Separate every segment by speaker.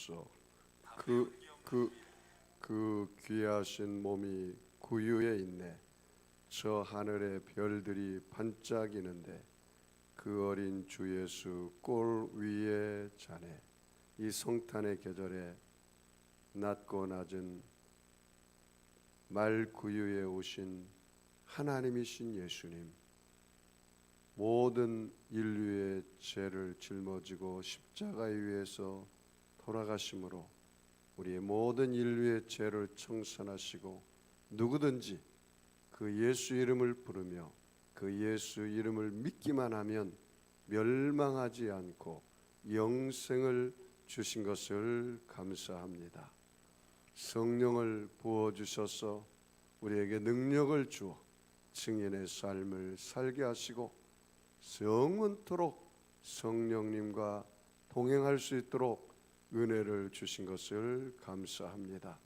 Speaker 1: 주옵소서. 그 귀하신 몸이 구유에 있네. 저 하늘의 별들이 반짝이는데 그 어린 주 예수 꼴 위에 자네. 이 성탄의 계절에 낮고 낮은 말 구유에 오신 하나님이신 예수님, 모든 인류의 죄를 짊어지고 십자가 위에서 돌아가심으로 우리의 모든 인류의 죄를 청산하시고 누구든지 그 예수 이름을 부르며 그 예수 이름을 믿기만 하면 멸망하지 않고 영생을 주신 것을 감사합니다. 성령을 부어주셔서 우리에게 능력을 주어 증인의 삶을 살게 하시고 영원토록 성령님과 동행할 수 있도록 은혜를 주신 것을 감사합니다.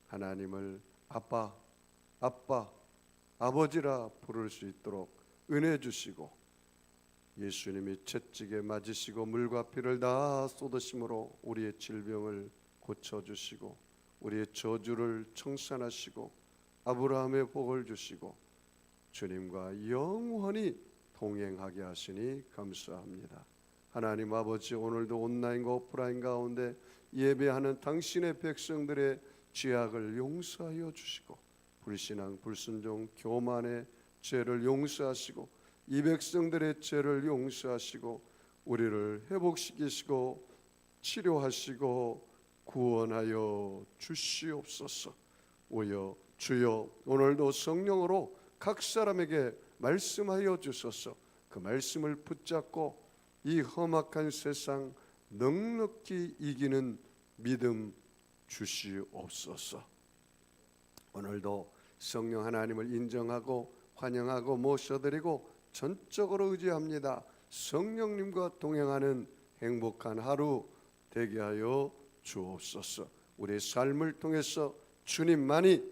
Speaker 1: 하나님을 아빠, 아버지라 부를 수 있도록 은혜 주시고 예수님이 채찍에 맞으시고 물과 피를 다 쏟으심으로 우리의 질병을 고쳐주시고 우리의 저주를 청산하시고 아브라함의 복을 주시고 주님과 영원히 동행하게 하시니 감사합니다. 하나님 아버지, 오늘도 온라인과 오프라인 가운데 예배하는 당신의 백성들의 죄악을 용서하여 주시고 불신앙, 불순종, 교만의 죄를 용서하시고 이 백성들의 죄를 용서하시고 우리를 회복시키시고 치료하시고 구원하여 주시옵소서. 주여, 오늘도 성령으로 각 사람에게 말씀하여 주소서. 그 말씀을 붙잡고 이 험악한 세상 넉넉히 이기는 믿음 주시옵소서. 오늘도 성령 하나님을 인정하고 환영하고 모셔드리고 전적으로 의지합니다. 성령님과 동행하는 행복한 하루 되게 하여 주옵소서. 우리의 삶을 통해서 주님만이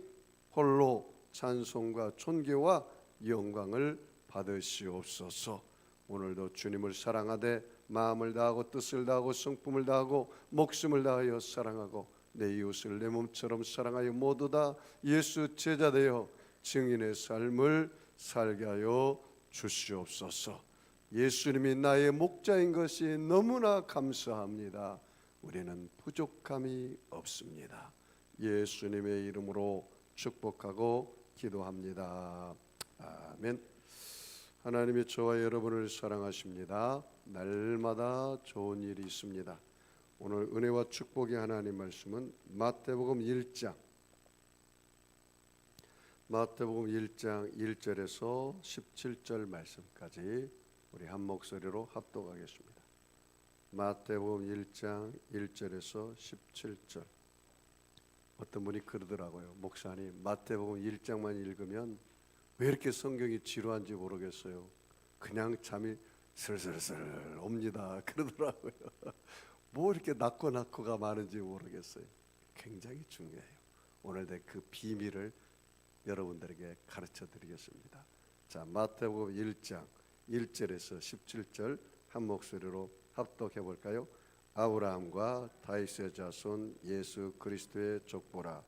Speaker 1: 홀로 찬송과 존귀와 영광을 받으시옵소서. 오늘도 주님을 사랑하되 마음을 다하고 뜻을 다하고 성품을 다하고 목숨을 다하여 사랑하고 내 이웃을 내 몸처럼 사랑하여 모두 다 예수 제자 되어 증인의 삶을 살게 하여 주시옵소서. 예수님이 나의 목자인 것이 너무나 감사합니다. 우리는 부족함이 없습니다. 예수님의 이름으로 축복하고 기도합니다. 아멘. 하나님이 저와 여러분을 사랑하십니다. 날마다 좋은 일이 있습니다. 오늘 은혜와 축복의 하나님 말씀은 마태복음 1장 1절에서 17절 말씀까지 우리 한 목소리로 합독하겠습니다. 마태복음 1장 1절에서 17절. 어떤 분이 그러더라고요. 목사님, 마태복음 1장만 읽으면 왜 이렇게 성경이 지루한지 모르겠어요. 그냥 잠이 슬슬슬 옵니다. 그러더라고요. 뭐 이렇게 낳고가 많은지 모르겠어요. 굉장히 중요해요. 오늘 그 비밀을 여러분들에게 가르쳐 드리겠습니다. 자, 마태복음 1장 1절에서 17절 한 목소리로 합독해 볼까요? 아브라함과 다윗의 자손 예수 그리스도의 족보라.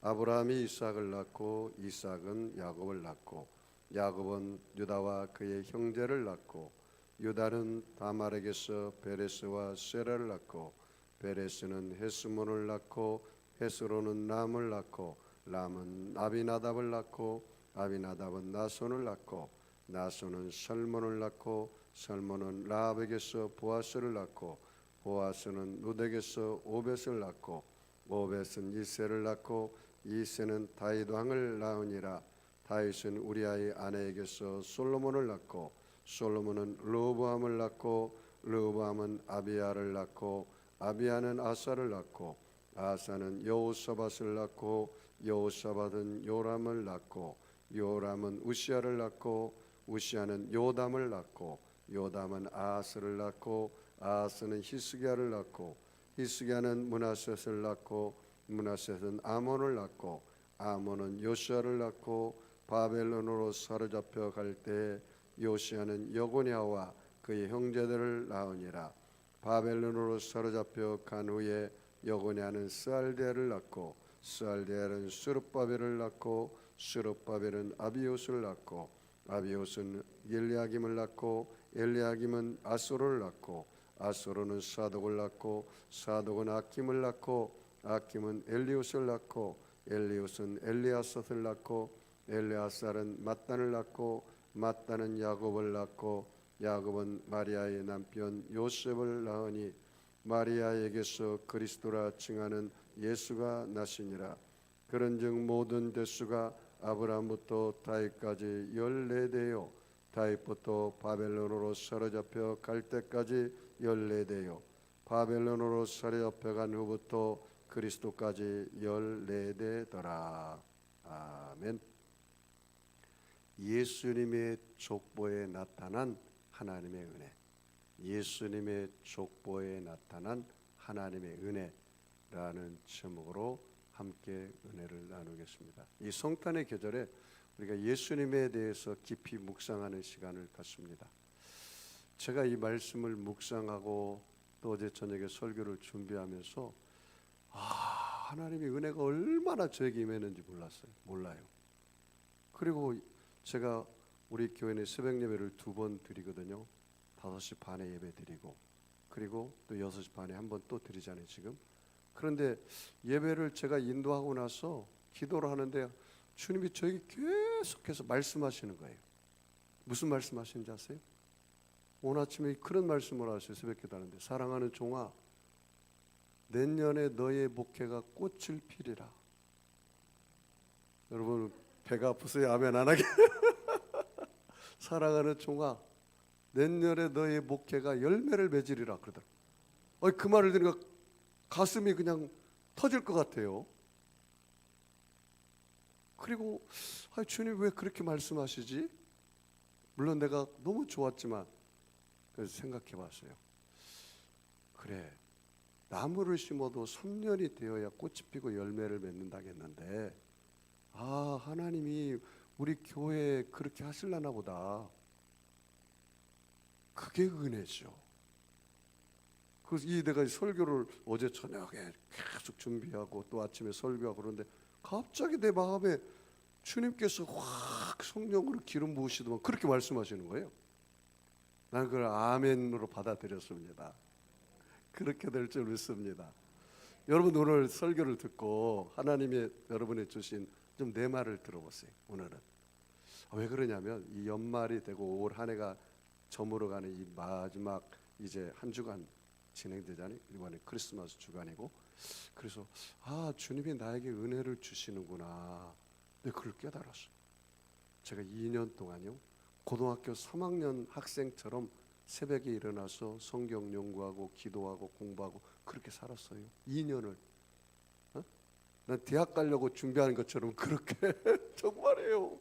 Speaker 1: 아브라함이 이삭을 낳고 이삭은 야곱을 낳고 야곱은 유다와 그의 형제를 낳고 유다는 다말에게서 베레스와 세라를 낳고 베레스는 헤스몬을 낳고 헤스로는 람을 낳고 람은 아비나답을 낳고 아비나답은 나손을 낳고 나손은 살몬을 낳고 살몬은 라합에게서 보아스를 낳고 보아스는 룻에게서 오벳을 낳고 오벳은 이새를 낳고 이새는 다윗 왕을 낳으니라. 다윗은 우리아의 아내에게서 솔로몬을 낳고 솔로몬은 르호보암을 낳고 르호보암은 아비야를 낳고 아비야는 아사를 낳고 아사는 여호사밧을 낳고 여호사밧은 요람을 낳고 요람은 우시야를 낳고 우시야는 요담을 낳고 요담은 아하스를 낳고 아하스는 히스기야를 낳고 히스기야는 므낫셋을 낳고 므낫셋은 아몬을 낳고 아몬은 요시야를 낳고 바벨론으로 사로잡혀 갈 때 요시야는 여고냐와 그의 형제들을 낳으니라. 바벨론으로 사로잡혀 간 후에 여고냐는 스알데아를 낳고 스알데아는 스룹바벨을 낳고 스룹바벨은 아비옷을 낳고 아비옷은 엘리야김을 낳고 엘리야김은 아소를 낳고 아소르는 사독을 낳고 사독은 아킴을 낳고 아킴은 엘리옷을 낳고 엘리옷은 엘리아삿을 낳고 엘리아삿은 mat단을 낳고 mat단은 야곱을 낳고 야곱은 마리아의 남편 요셉을 낳으니 마리아에게서 그리스도라 칭하는 예수가 나시니라. 그런즉 모든 대수가 아브라함부터 다윗까지 14대요 다윗부터 바벨론으로 사로잡혀 갈 때까지 14대요 바벨론으로 사로잡혀간 후부터 그리스도까지 14대더라. 아멘. 예수님의 족보에 나타난 하나님의 은혜, 예수님의 족보에 나타난 하나님의 은혜라는 제목으로 함께 은혜를 나누겠습니다. 이 성탄의 계절에 우리가 예수님에 대해서 깊이 묵상하는 시간을 갖습니다. 제가 이 말씀을 묵상하고 또 어제 저녁에 설교를 준비하면서 하나님의 은혜가 얼마나 저에게 임했는지 몰라요. 그리고 제가 우리 교회는 새벽 예배를 2번 드리거든요. 5시 반에 예배 드리고 그리고 또 6시 반에 한 번 또 드리잖아요 지금. 그런데 예배를 제가 인도하고 나서 기도를 하는데 주님이 저에게 계속해서 말씀하시는 거예요. 무슨 말씀하시는지 아세요? 오늘 아침에 그런 말씀을 하셨어요. 새벽 기도하는데 사랑하는 종아 내년에 너의 목회가 꽃을 피리라. 여러분 배가 아프세요? 아멘 안 하게? 사랑하는 종아 내년에 너의 목회가 열매를 맺으리라 그러더라고요. 그 말을 들으니까 가슴이 그냥 터질 것 같아요. 그리고 주님 왜 그렇게 말씀하시지? 물론 내가 너무 좋았지만 그래서 생각해 봤어요. 그래 나무를 심어도 3년이 되어야 꽃이 피고 열매를 맺는다겠는데 하나님이 우리 교회에 그렇게 하실라나 보다. 그게 은혜죠. 그래서 내가 설교를 어제 저녁에 계속 준비하고 또 아침에 설교하고 그러는데 갑자기 내 마음에 주님께서 확 성령으로 기름 부으시더만 그렇게 말씀하시는 거예요. 나는 그걸 아멘으로 받아들였습니다. 그렇게 될 줄 믿습니다. 여러분 오늘 설교를 듣고 하나님의 여러분의 주신 좀 내 말을 들어보세요. 오늘은 왜 그러냐면 이 연말이 되고 올 한 해가 저물어가는 이 마지막 이제 한 주간 진행되잖아요. 이번에 크리스마스 주간이고 그래서 주님이 나에게 은혜를 주시는구나. 근데 그걸 깨달았어요. 제가 2년 동안요 고등학교 3학년 학생처럼 새벽에 일어나서 성경 연구하고 기도하고 공부하고 그렇게 살았어요. 2년을. 난 대학 가려고 준비하는 것처럼 그렇게 정말이에요.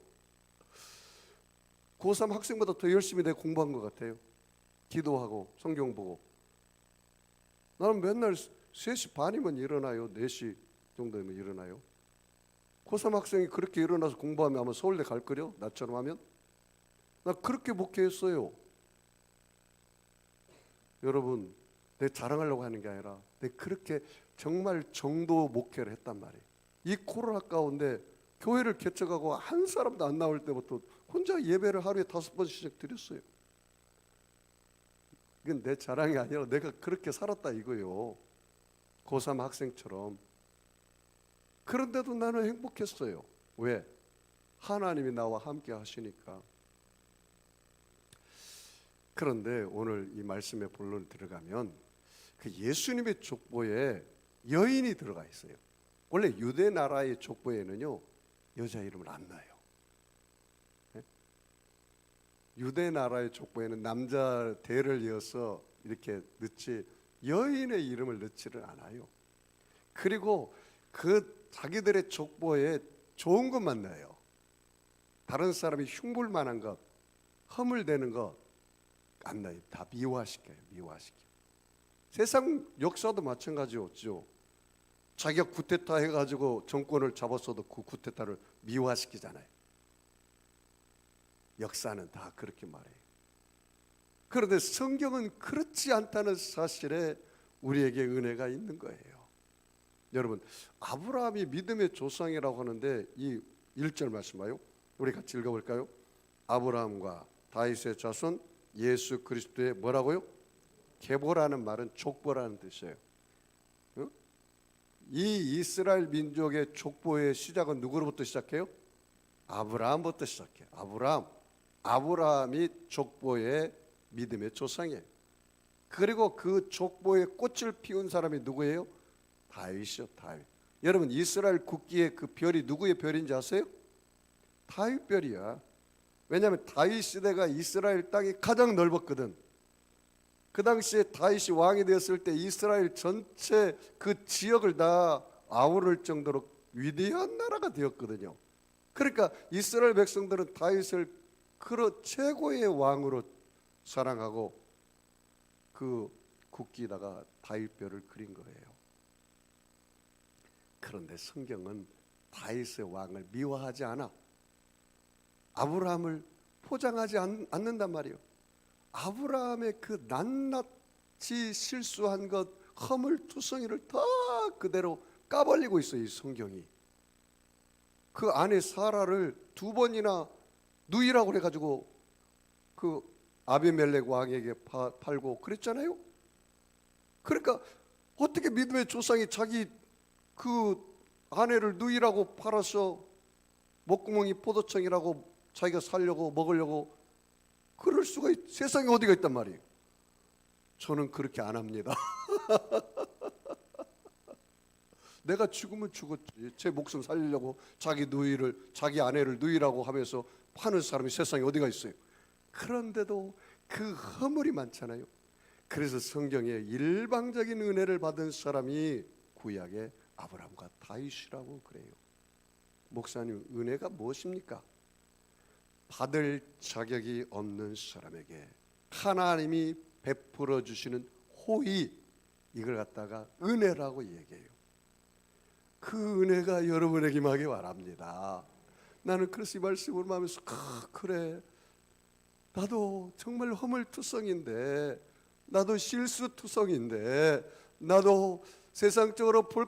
Speaker 1: 고3 학생보다 더 열심히 내가 공부한 것 같아요. 기도하고 성경 보고. 나는 맨날 3시 반이면 일어나요. 4시 정도면 일어나요. 고3 학생이 그렇게 일어나서 공부하면 아마 서울대 갈 거려? 나처럼 하면? 나 그렇게 목회했어요. 여러분 내 자랑하려고 하는 게 아니라 내 그렇게 정말 정도 목회를 했단 말이에요. 이 코로나 가운데 교회를 개척하고 한 사람도 안 나올 때부터 혼자 예배를 하루에 5번씩 드렸어요. 이건 내 자랑이 아니라 내가 그렇게 살았다 이거예요. 고3 학생처럼. 그런데도 나는 행복했어요. 왜? 하나님이 나와 함께 하시니까. 그런데 오늘 이 말씀의 본론 들어가면 그 예수님의 족보에 여인이 들어가 있어요. 원래 유대 나라의 족보에는요 여자 이름을 안 넣어요. 유대 나라의 족보에는 남자 대를 이어서 이렇게 넣지 여인의 이름을 넣지를 않아요. 그리고 그 자기들의 족보에 좋은 것만 넣어요. 다른 사람이 흉볼 만한 것, 허물되는 것 안 넣어요. 다 미화시켜요. 미화시켜. 세상 역사도 마찬가지였죠. 자기가 쿠데타 해가지고 정권을 잡았어도 그 쿠데타를 미화시키잖아요. 역사는 다 그렇게 말해요. 그런데 성경은 그렇지 않다는 사실에 우리에게 은혜가 있는 거예요. 여러분, 아브라함이 믿음의 조상이라고 하는데 이 1절 말씀 봐요. 우리 같이 읽어볼까요? 아브라함과 다윗의 자손 예수 그리스도의 뭐라고요? 계보라는 말은 족보라는 뜻이에요. 이 이스라엘 민족의 족보의 시작은 누구로부터 시작해요? 아브라함부터 시작해요. 아브라함이 족보의 믿음의 조상이에요. 그리고 그 족보에 꽃을 피운 사람이 누구예요? 다윗이요. 다윗. 여러분, 이스라엘 국기의 그 별이 누구의 별인지 아세요? 다윗 별이야. 왜냐하면 다윗 시대가 이스라엘 땅이 가장 넓었거든. 그 당시에 다윗이 왕이 되었을 때 이스라엘 전체 그 지역을 다 아우를 정도로 위대한 나라가 되었거든요. 그러니까 이스라엘 백성들은 다윗을 최고의 왕으로 사랑하고 그 국기에다가 다윗별을 그린 거예요. 그런데 성경은 다윗의 왕을 미워하지 않아. 아브라함을 포장하지 않는단 말이에요. 아브라함의 그 낱낱이 실수한 것, 허물투성이를 다 그대로 까발리고 있어요. 이 성경이. 그 아내 사라를 2번이나 누이라고 해가지고 그 아비멜렉 왕에게 팔고 그랬잖아요. 그러니까 어떻게 믿음의 조상이 자기 그 아내를 누이라고 팔아서 목구멍이 포도청이라고 자기가 살려고 먹으려고 그럴 수가 세상에 어디가 있단 말이에요. 저는 그렇게 안 합니다. 내가 죽으면 죽었지. 제 목숨 살리려고 자기 아내를 누이라고 하면서 파는 사람이 세상에 어디가 있어요. 그런데도 그 허물이 많잖아요. 그래서 성경에 일방적인 은혜를 받은 사람이 구약의 아브라함과 다윗이라고 그래요. 목사님, 은혜가 무엇입니까? 받을 자격이 없는 사람에게 하나님이 베풀어 주시는 호의, 이걸 갖다가 은혜라고 얘기해요. 그 은혜가 여러분에게 임하기 바랍니다. 나는 그래서 이 말씀을 하면서 그래, 나도 정말 허물투성인데, 나도 실수투성인데, 나도 세상적으로 볼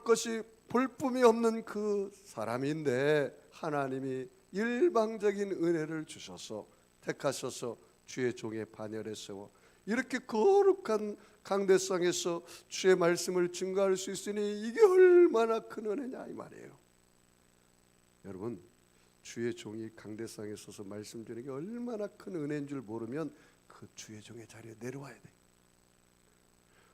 Speaker 1: 뿐이 없는 그 사람인데 하나님이 일방적인 은혜를 주셔서 택하셔서 주의 종의 반열에 세워 이렇게 거룩한 강대상에서 주의 말씀을 증거할 수 있으니 이게 얼마나 큰 은혜냐 이 말이에요. 여러분, 주의 종이 강대상에 서서 말씀 드리는 게 얼마나 큰 은혜인 줄 모르면 그 주의 종의 자리에 내려와야 돼.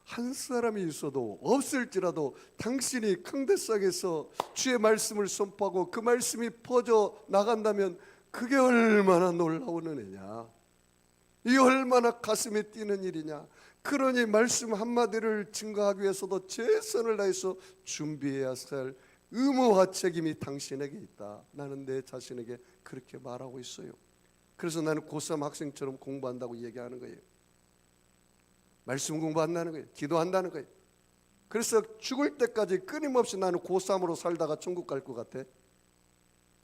Speaker 1: 한 사람이 있어도 없을지라도 당신이 강대상에서 주의 말씀을 선포하고 그 말씀이 퍼져 나간다면 그게 얼마나 놀라운 은혜냐, 이 얼마나 가슴에 뛰는 일이냐. 그러니 말씀 한마디를 증거하기 위해서도 최선을 다해서 준비해야 할 의무와 책임이 당신에게 있다. 나는 내 자신에게 그렇게 말하고 있어요. 그래서 나는 고3 학생처럼 공부한다고 얘기하는 거예요. 말씀 공부한다는 거예요. 기도한다는 거예요. 그래서 죽을 때까지 끊임없이 나는 고3으로 살다가 천국 갈 것 같아.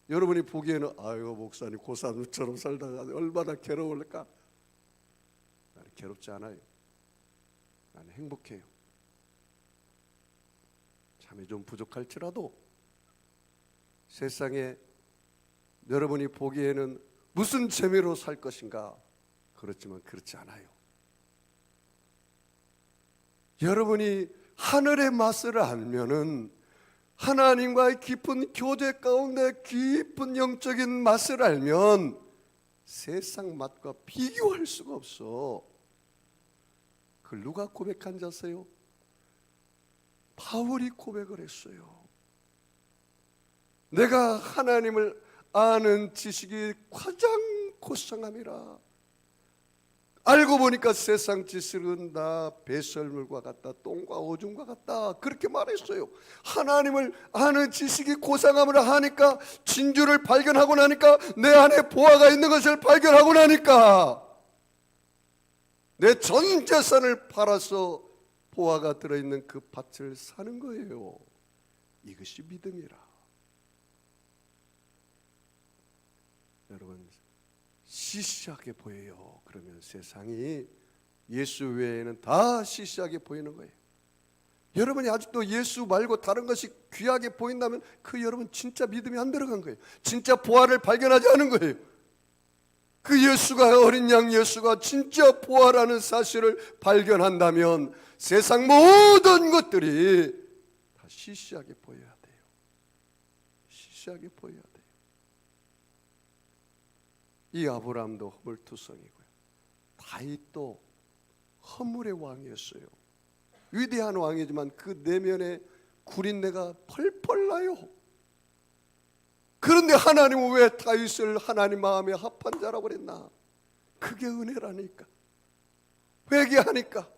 Speaker 1: 여러분이 보기에는 아유 목사님 고3처럼 살다가 얼마나 괴로울까? 나는 괴롭지 않아요. 나는 행복해요. 잠이 좀 부족할지라도 세상에 여러분이 보기에는 무슨 재미로 살 것인가? 그렇지만 그렇지 않아요. 여러분이 하늘의 맛을 알면은 하나님과의 깊은 교제 가운데 깊은 영적인 맛을 알면 세상 맛과 비교할 수가 없어. 그걸 누가 고백한 자세요? 바울이 고백을 했어요. 내가 하나님을 아는 지식이 가장 고상함이라. 알고 보니까 세상 지식은 다 배설물과 같다, 똥과 오줌과 같다, 그렇게 말했어요. 하나님을 아는 지식이 고상함을 하니까, 진주를 발견하고 나니까, 내 안에 보화가 있는 것을 발견하고 나니까 내 전 재산을 팔아서 보화가 들어있는 그 밭을 사는 거예요. 이것이 믿음이라. 여러분, 시시하게 보여요. 그러면 세상이 예수 외에는 다 시시하게 보이는 거예요. 여러분이 아직도 예수 말고 다른 것이 귀하게 보인다면 그 여러분 진짜 믿음이 안 들어간 거예요. 진짜 부활을 발견하지 않은 거예요. 그 예수가, 어린 양 예수가 진짜 부활하는 사실을 발견한다면 세상 모든 것들이 다 시시하게 보여야 돼요. 시시하게 보여야 돼요. 이 아브라함도 허물투성이고요. 다윗도 허물의 왕이었어요. 위대한 왕이지만 그 내면에 구린내가 펄펄 나요. 그런데 하나님은 왜 다윗을 하나님 마음에 합한 자라고 그랬나? 그게 은혜라니까. 회개하니까.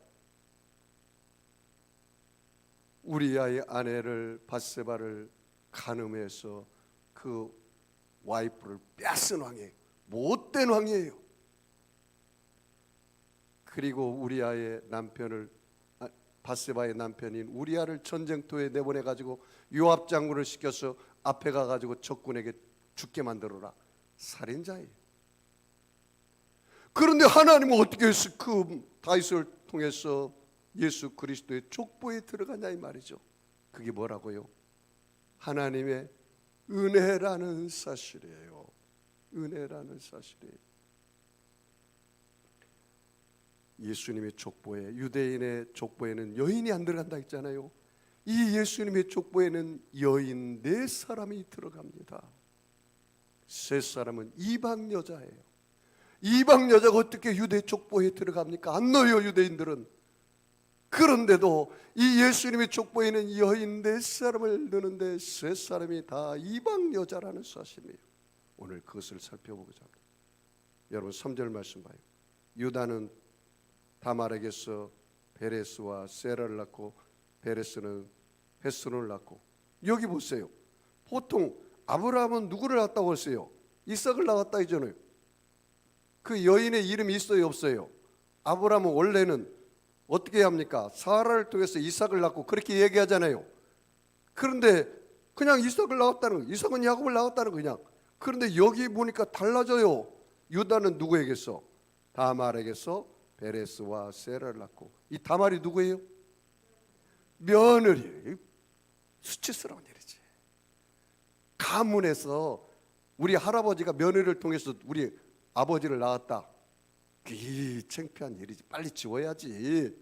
Speaker 1: 우리아의 아내를 밧세바를 간음해서 그 와이프를 뺏은 왕이에요. 못된 왕이에요. 그리고 우리아의 남편을, 밧세바의 남편인 우리아를 전쟁터에 내보내가지고 요압 장군을 시켜서 앞에 가가지고 적군에게 죽게 만들어라. 살인자예요. 그런데 하나님은 어떻게 해서 그 다윗을 통해서 예수 그리스도의 족보에 들어가냐 이 말이죠. 그게 뭐라고요? 하나님의 은혜라는 사실이에요. 은혜라는 사실이에요. 예수님의 족보에, 유대인의 족보에는 여인이 안 들어간다 했잖아요. 이 예수님의 족보에는 여인 4사람이 들어갑니다. 3사람은 이방 여자예요. 이방 여자가 어떻게 유대 족보에 들어갑니까? 안 넣어요, 유대인들은. 그런데도 이 예수님의 족보에는 여인 4사람을 넣는데 3사람이 다 이방 여자라는 사실이에요. 오늘 그것을 살펴보고자 합니다. 여러분 3절 말씀 봐요. 유다는 다말에게서 베레스와 세라를 낳고 베레스는 헤스론을 낳고. 여기 보세요. 보통 아브라함은 누구를 낳았다고 했어요? 이삭을 낳았다 했잖아요. 그 여인의 이름이 있어요, 없어요? 아브라함은 원래는 어떻게 합니까? 사라를 통해서 이삭을 낳고 그렇게 얘기하잖아요. 그런데 그냥 이삭을 낳았다는 거예요. 이삭은 야곱을 낳았다는 거예요, 그냥. 그런데 여기 보니까 달라져요. 유다는 누구에게서? 다말에게서 베레스와 세라를 낳고. 이 다말이 누구예요? 며느리예요. 수치스러운 일이지. 가문에서 우리 할아버지가 며느리를 통해서 우리 아버지를 낳았다. 이 창피한 일이지. 빨리 지워야지.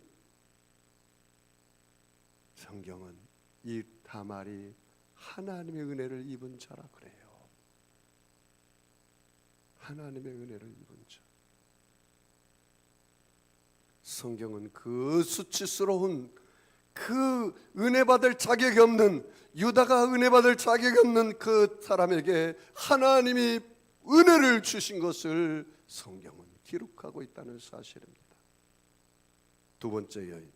Speaker 1: 성경은 이 다말이 하나님의 은혜를 입은 자라 그래요. 하나님의 은혜를 입은 자. 성경은 그 수치스러운, 그 은혜 받을 자격이 없는, 유다가 은혜 받을 자격이 없는 그 사람에게 하나님이 은혜를 주신 것을 성경은 기록하고 있다는 사실입니다. 두 번째 여인,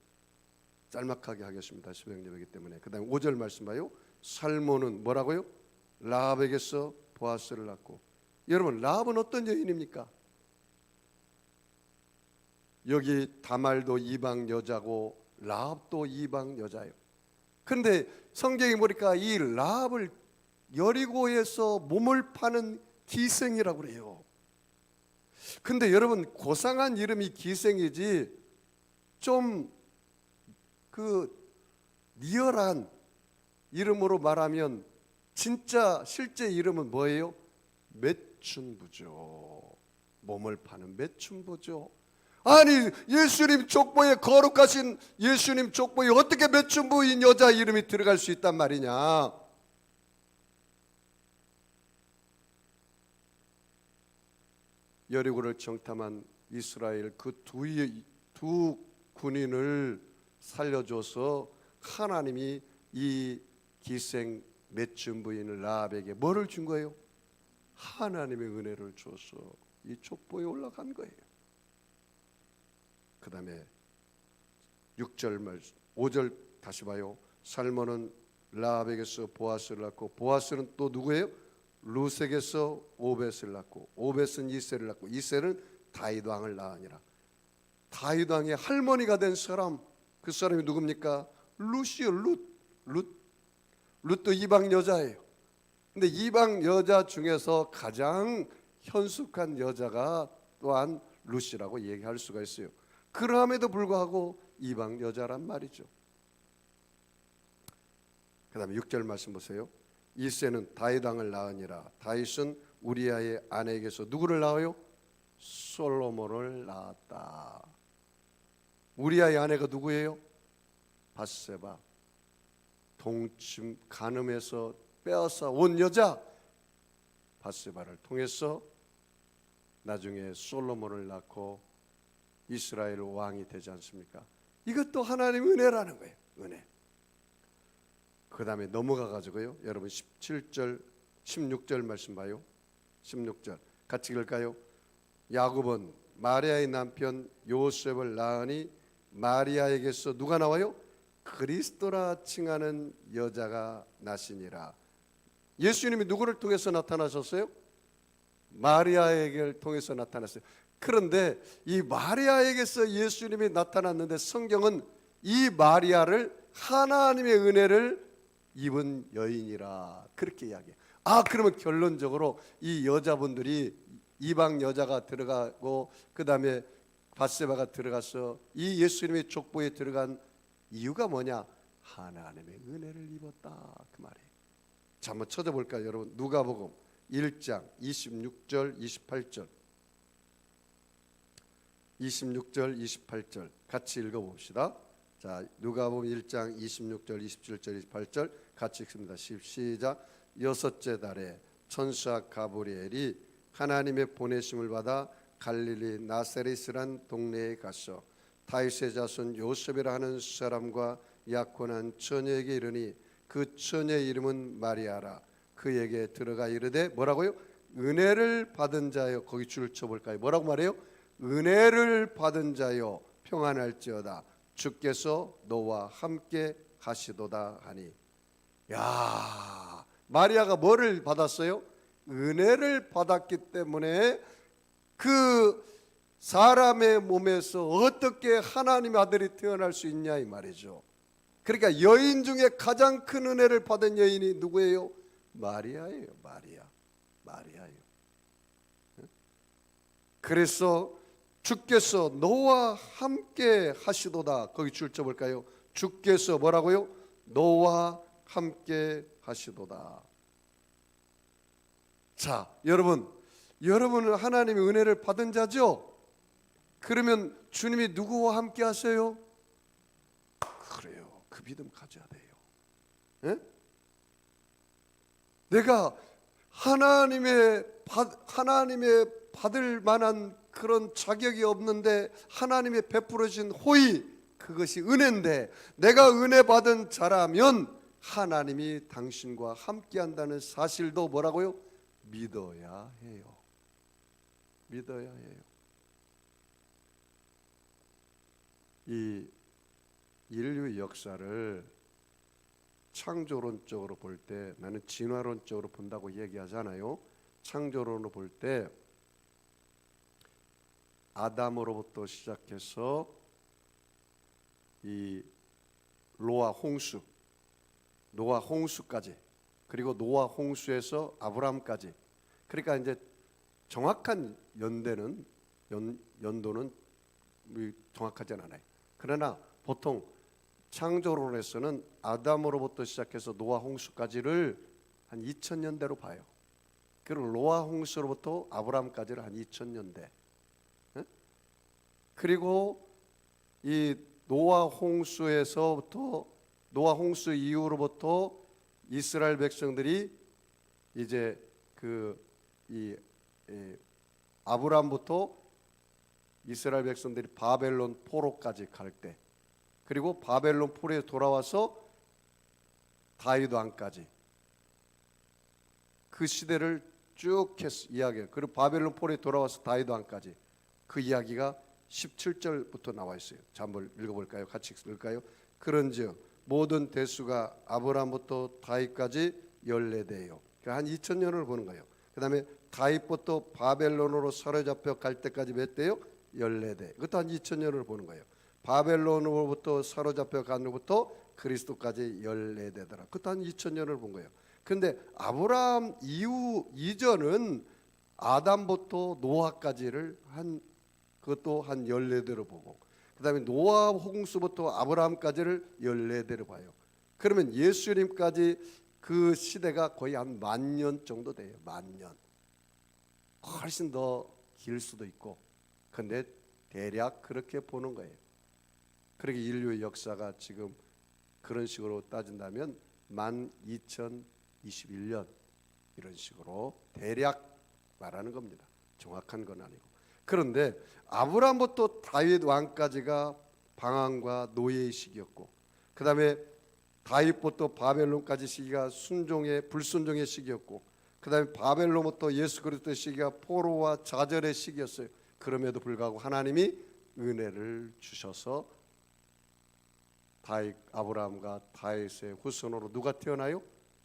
Speaker 1: 짤막하게 하겠습니다. 시간이기 때문에. 그 다음에 5절 말씀 봐요. 살모는 뭐라고요? 라합에게서 보아스를 낳고. 여러분, 라합은 어떤 여인입니까? 여기 다말도 이방 여자고 라합도 이방 여자예요. 그런데 성경에 보니까 이 라합을 여리고에서 몸을 파는 기생이라고 그래요. 근데 여러분, 고상한 이름이 기생이지 좀 그 리얼한 이름으로 말하면 진짜 실제 이름은 뭐예요? 매춘부죠. 몸을 파는 매춘부죠. 아니, 예수님 족보에, 거룩하신 예수님 족보에 어떻게 매춘부인 여자 이름이 들어갈 수 있단 말이냐? 여리고를 정탐한 이스라엘 그 두 군인을 살려줘서 하나님이 이 기생 매춘부인 라합에게 뭐를 준 거예요? 하나님의 은혜를 줘서 이 족보에 올라간 거예요. 그 다음에 6절 말씀, 5절 다시 봐요. 살몬은 라합에게서 보아스를 낳고, 보아스는 또 누구예요? 루색에서 오벳을 낳고, 오벳은 이세를 낳고, 이세는 다윗 왕을 낳으니라. 다윗 왕의 할머니가 된 사람, 그 사람이 누굽니까? 룻이요. 룻도 이방 여자예요. 근데 이방 여자 중에서 가장 현숙한 여자가 또한 룻이라고 얘기할 수가 있어요. 그럼에도 불구하고 이방 여자란 말이죠. 그 다음에 6절 말씀 보세요. 이새는 다윗 왕을 낳으니라. 다윗은 우리아의 아내에게서 누구를 낳아요? 솔로몬을 낳았다. 우리아의 아내가 누구예요? 밧세바. 동침 간음에서 빼앗아 온 여자 밧세바를 통해서 나중에 솔로몬을 낳고 이스라엘 왕이 되지 않습니까? 이것도 하나님의 은혜라는 거예요. 은혜. 그 다음에 넘어가 가지고요, 여러분 17절 16절 말씀 봐요. 16절 같이 읽을까요? 야곱은 마리아의 남편 요셉을 낳으니 마리아에게서 누가 나와요? 그리스도라 칭하는 여자가 나시니라. 예수님이 누구를 통해서 나타나셨어요? 마리아에게 통해서 나타났어요. 그런데 이 마리아에게서 예수님이 나타났는데 성경은 이 마리아를 하나님의 은혜를 입은 여인이라 그렇게 이야기해요. 그러면 결론적으로 이 여자분들이 이방 여자가 들어가고 그 다음에 밧세바가 들어가서 이 예수님의 족보에 들어간 이유가 뭐냐? 하나님의 은혜를 입었다 그 말이에요. 자, 한번 찾아볼까요 여러분? 누가복음 1장 26절 28절 26절 28절 같이 읽어봅시다. 자, 누가복음 1장 26절 27절 28절 같이 읽습니다. 시작. 여섯째 달에 천사 가브리엘이 하나님의 보내심을 받아 갈릴리 나사렛이란 동네에 가서 다윗의 자손 요셉이라 하는 사람과 약혼한 처녀에게 이르니 그 처녀의 이름은 마리아라. 그에게 들어가 이르되 뭐라고요? 은혜를 받은 자여. 거기 줄을 쳐볼까요? 뭐라고 말해요? 은혜를 받은 자여 평안할지어다. 주께서 너와 함께 하시도다 하니. 야, 마리아가 뭐를 받았어요? 은혜를 받았기 때문에 그 사람의 몸에서 어떻게 하나님의 아들이 태어날 수 있냐 이 말이죠. 그러니까 여인 중에 가장 큰 은혜를 받은 여인이 누구예요? 마리아예요. 마리아예요. 그래서 주께서 너와 함께 하시도다. 거기 줄 쳐볼까요? 주께서 뭐라고요? 너와 함께 하시도다. 자, 여러분은 하나님의 은혜를 받은 자죠? 그러면 주님이 누구와 함께 하세요? 그래요. 그 믿음 가져야 돼요. 예? 내가 하나님의 받을 만한 그런 자격이 없는데 하나님의 베풀어진 호의, 그것이 은혜인데 내가 은혜 받은 자라면 하나님이 당신과 함께한다는 사실도 뭐라고요? 믿어야 해요. 믿어야 해요. 이 인류 역사를 창조론적으로 볼 때, 나는 진화론적으로 본다고 얘기하잖아요. 창조론으로 볼 때 아담으로부터 시작해서 이 노아 홍수까지, 그리고 노아 홍수에서 아브라함까지. 그러니까 이제 정확한 연도는 정확하진 않아요. 그러나 보통 창조론에서는 아담으로부터 시작해서 노아 홍수까지를 한 2000년대로 봐요. 그리고 노아 홍수로부터 아브라함까지를 한 2000년대. 그리고 이 노아 홍수에서부터, 노아 홍수 이후로부터 이스라엘 백성들이 이제 아브라함부터 이스라엘 백성들이 바벨론 포로까지 갈 때, 그리고 바벨론 포로에 돌아와서 다윗 왕까지 그 시대를 쭉 이야기해요. 그리고 바벨론 포로에 돌아와서 다윗 왕까지 그 이야기가 17절부터 나와 있어요. 자, 한번 읽어볼까요? 같이 읽을까요? 그런즉 모든 대수가 아브라함부터 다윗까지 14대예요. 그러니까 한 2000년을 보는 거예요. 그 다음에 다윗부터 바벨론으로 사로잡혀 갈 때까지 몇 대요? 14대. 그것도 한 2000년을 보는 거예요. 바벨론으로부터 사로잡혀 간 후부터 그리스도까지 14대더라. 그것도 한 2000년을 본 거예요. 그런데 아브라함 이전은 아담부터 노아까지를 그것도 한 14대로 보고, 그 다음에 노아 홍수부터 아브라함까지를 14대로 봐요. 그러면 예수님까지 그 시대가 거의 한 10,000년 정도 돼요. 10,000년. 훨씬 더 길 수도 있고. 근데 대략 그렇게 보는 거예요. 그렇게 인류의 역사가 지금 그런 식으로 따진다면 12,021년 이런 식으로 대략 말하는 겁니다. 정확한 건 아니고. 그런데 아브라함부터 다윗 왕까지가 방황과 노예의 시기였고, 그 다음에 다윗부터 바벨론까지 시기가 순종의 불순종의 시기였고, 그 다음에 바벨론부터 예수 그리스도의 시기가 포로와 좌절의 시기였어요. 그럼에도 불구하고 하나님이 은혜를 주셔서 아브라함과 다윗의 후손으로 누가 태어나요?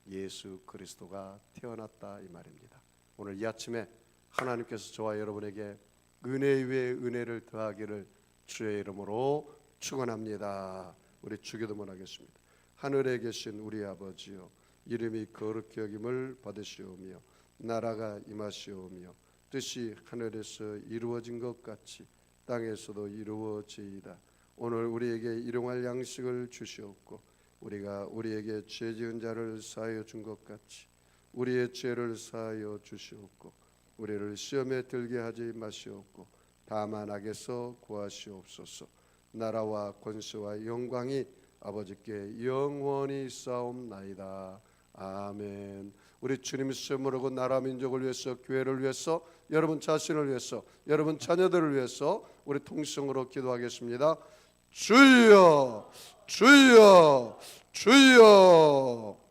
Speaker 1: 예수 그리스도가 태어났다 이 말입니다. 오늘 이 아침에 하나님께서 저와 여러분에게 은혜 위에 은혜를 더하기를 주의 이름으로 축원합니다. 우리 주기도문 하겠습니다. 하늘에 계신 우리 아버지요, 이름이 거룩히 여김을 받으시오며 나라가 임하시오며 뜻이 하늘에서 이루어진 것 같이 땅에서도 이루어지이다. 오늘 우리에게 일용할 양식을 주시옵고 우리가 우리에게 죄 지은 자를 사하여 준 것 같이 우리의 죄를 사하여 주시옵고 우리를 시험에 들게 하지 마시옵고 다만 악에서 구하시옵소서. 나라와 권세와 영광이 아버지께 영원히 싸움나이다. 아멘. 우리 주님 쓰므르고 나라 민족을 위해서, 교회를 위해서, 여러분 자신을 위해서, 여러분 자녀들을 위해서 우리 통성으로 기도하겠습니다. 주여, 주여, 주여.